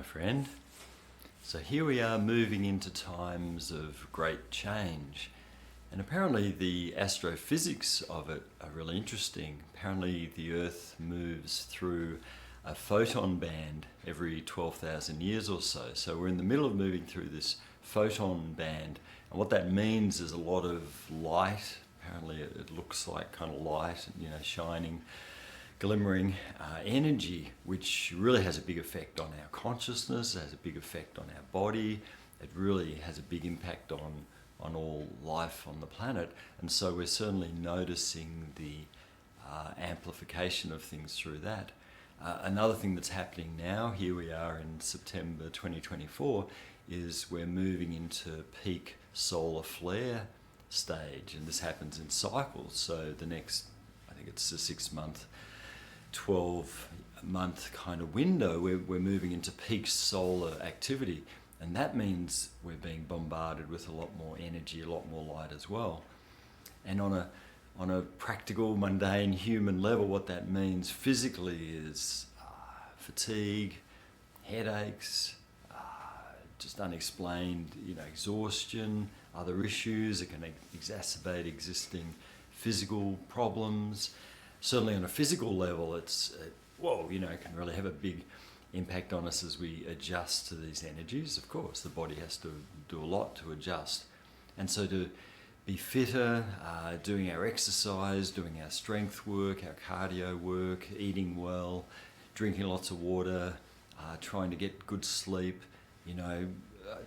friend. So here we are moving into times of great change. And apparently the astrophysics of it are really interesting. Apparently the Earth moves through a photon band every 12,000 years or so. So we're in the middle of moving through this photon band. And what that means is a lot of light. Apparently it looks like kind of light, shining, glimmering energy, which really has a big effect on our consciousness, has a big effect on our body. It really has a big impact on all life on the planet. And so we're certainly noticing the amplification of things through that. Another thing that's happening now, here we are in September 2024, is we're moving into peak solar flare stage, and this happens in cycles. So the next, I think it's a 6-month, 12-month kind of window, we're moving into peak solar activity, and that means we're being bombarded with a lot more energy, a lot more light as well. And on a practical, mundane human level, what that means physically is fatigue, headaches, just unexplained exhaustion, other issues. It can exacerbate existing physical problems. Certainly on a physical level, it can really have a big impact on us as we adjust to these energies. Of course, the body has to do a lot to adjust. And so to be fitter, doing our exercise, doing our strength work, our cardio work, eating well, drinking lots of water, trying to get good sleep,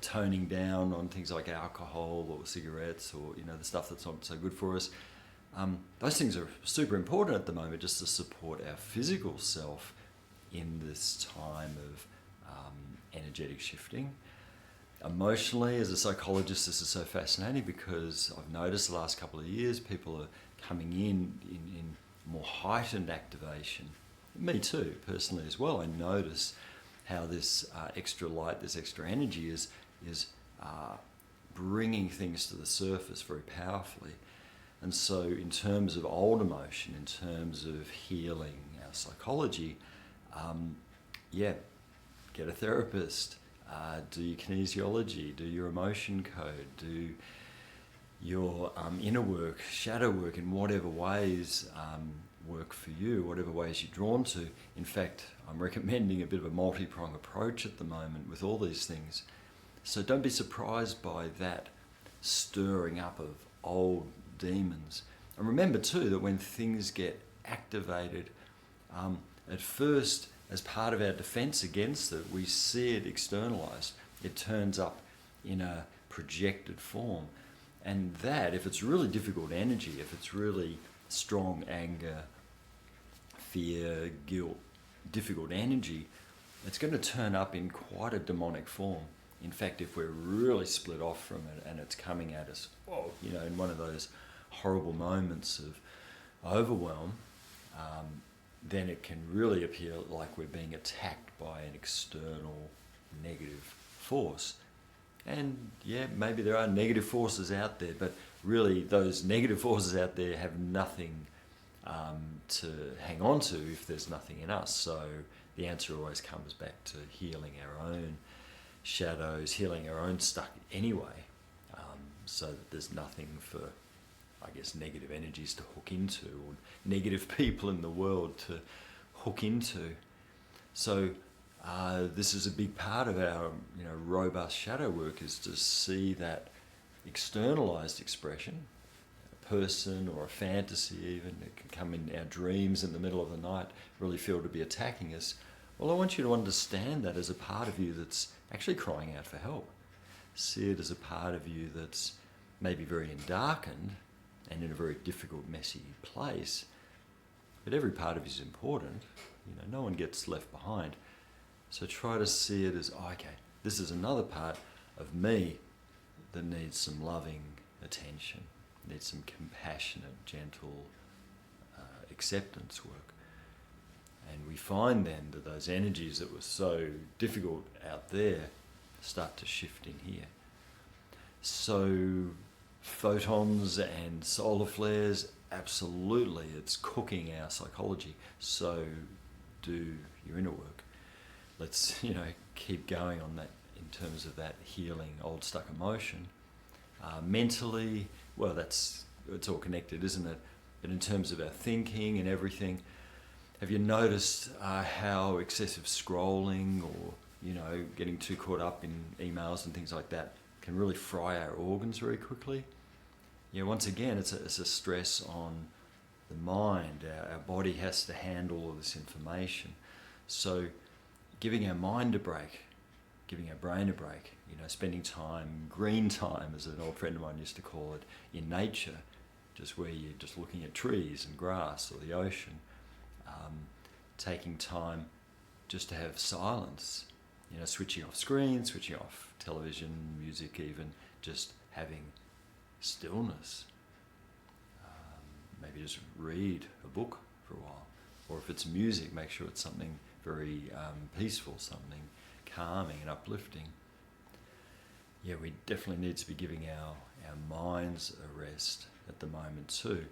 toning down on things like alcohol or cigarettes or the stuff that's not so good for us. Those things are super important at the moment, just to support our physical self in this time of energetic shifting. Emotionally, as a psychologist, this is so fascinating because I've noticed the last couple of years people are coming in more heightened activation. Me too, personally as well. I notice how this extra light, this extra energy is bringing things to the surface very powerfully. And so in terms of old emotion, in terms of healing our psychology, get a therapist, do your kinesiology, do your emotion code, do your inner work, shadow work in whatever ways work for you, whatever ways you're drawn to. In fact, I'm recommending a bit of a multi-pronged approach at the moment with all these things. So don't be surprised by that stirring up of old demons. And remember too that when things get activated, at first, as part of our defense against it, we see it externalized. It turns up in a projected form. And that, if it's really difficult energy, if it's really strong anger, fear, guilt, difficult energy, it's going to turn up in quite a demonic form. In fact, if we're really split off from it and it's coming at us, in one of those horrible moments of overwhelm, then it can really appear like we're being attacked by an external negative force. And maybe there are negative forces out there, but really those negative forces out there have nothing to hang on to if there's nothing in us. So the answer always comes back to healing our own shadows, healing our own stuff anyway, so that there's nothing for, negative energies to hook into, or negative people in the world to hook into. So this is a big part of our robust shadow work, is to see that externalized expression, a person or a fantasy even. It can come in our dreams in the middle of the night, really feel to be attacking us. Well, I want you to understand that as a part of you that's actually crying out for help. See it as a part of you that's maybe very darkened and in a very difficult, messy place. But every part of you is important. No one gets left behind. So try to see it as, this is another part of me that needs some loving attention, needs some compassionate, gentle acceptance work. And we find then that those energies that were so difficult out there start to shift in here. So photons and solar flares, absolutely, it's cooking our psychology. So do your inner work. let's keep going on that in terms of that healing old stuck emotion. Mentally, well, it's all connected, isn't it? But in terms of our thinking and everything, have you noticed how excessive scrolling or getting too caught up in emails and things like that can really fry our organs very quickly? Once again, it's a stress on the mind. Our body has to handle all this information. So giving our mind a break, giving our brain a break, spending time, green time, as an old friend of mine used to call it, in nature, just where you're just looking at trees and grass or the ocean, taking time just to have silence, switching off screens, switching off television, music even, just having stillness. Maybe just read a book for a while. Or if it's music, make sure it's something very peaceful, something calming and uplifting. We definitely need to be giving our minds a rest at the moment too.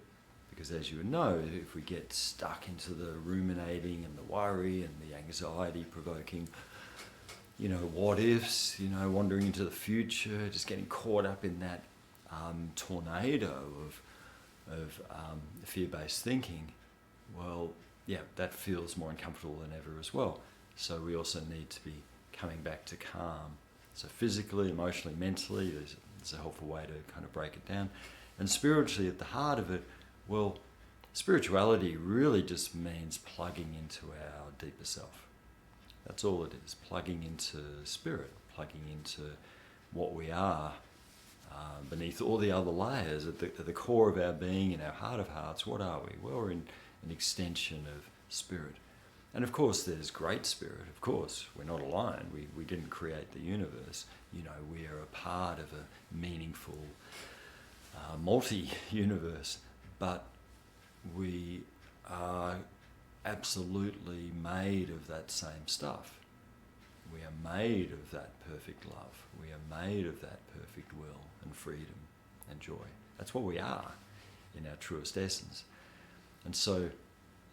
Because as you know, if we get stuck into the ruminating and the worry and the anxiety provoking, what ifs, wandering into the future, just getting caught up in that tornado of fear-based thinking, well, that feels more uncomfortable than ever as well. So we also need to be coming back to calm. So physically, emotionally, mentally, there's a helpful way to kind of break it down. And spiritually, at the heart of it, well, spirituality really just means plugging into our deeper self. That's all it is, plugging into spirit, plugging into what we are beneath all the other layers. At the core of our being, in our heart of hearts, what are we? Well, we're an extension of spirit. And of course, there's great spirit. Of course, we're not alone. We didn't create the universe. We are a part of a meaningful multi-universe. But we are absolutely made of that same stuff. We are made of that perfect love. We are made of that perfect will and freedom and joy. That's what we are in our truest essence. And so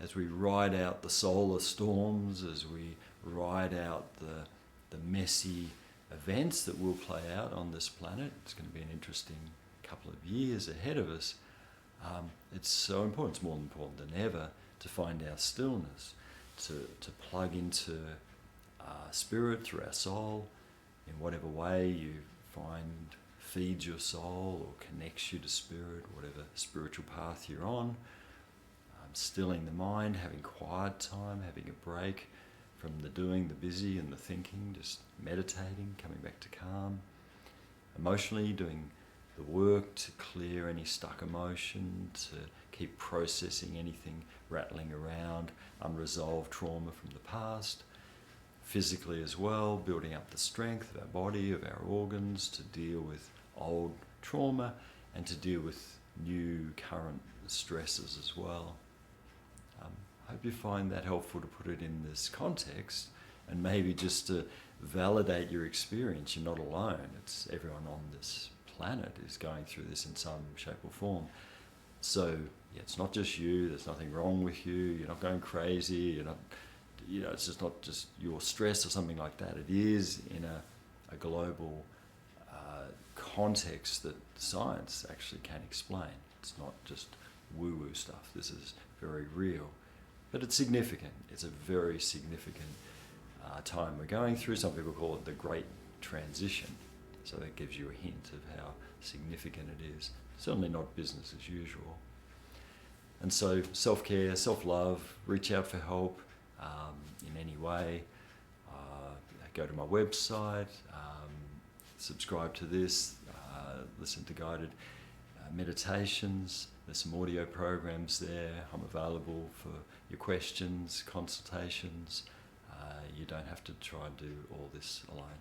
as we ride out the solar storms, as we ride out the messy events that will play out on this planet, it's going to be an interesting couple of years ahead of us. It's so important, it's more important than ever, to find our stillness, to plug into spirit through our soul in whatever way you find feeds your soul or connects you to spirit, whatever spiritual path you're on. Stilling the mind, having quiet time, having a break from the doing, the busy and the thinking, just meditating, coming back to calm. Emotionally, doing the work to clear any stuck emotion, to keep processing anything rattling around, unresolved trauma from the past. Physically as well, building up the strength of our body, of our organs, to deal with old trauma and to deal with new current stresses as well. I hope you find that helpful to put it in this context, and maybe just to validate your experience. You're not alone. It's everyone on this planet is going through this in some shape or form. So it's not just you. There's nothing wrong with you. You're not going crazy. You're not, it's just not just your stress or something like that. It is in a global context that science actually can explain. It's not just woo-woo stuff. This is very real. But it's significant. It's a very significant time we're going through. Some people call it the Great Transition. So that gives you a hint of how significant it is. Certainly not business as usual. And so self-care, self-love, reach out for help in any way. Go to my website, subscribe to this, listen to guided meditations. There's some audio programs there. I'm available for your questions, consultations. You don't have to try and do all this alone.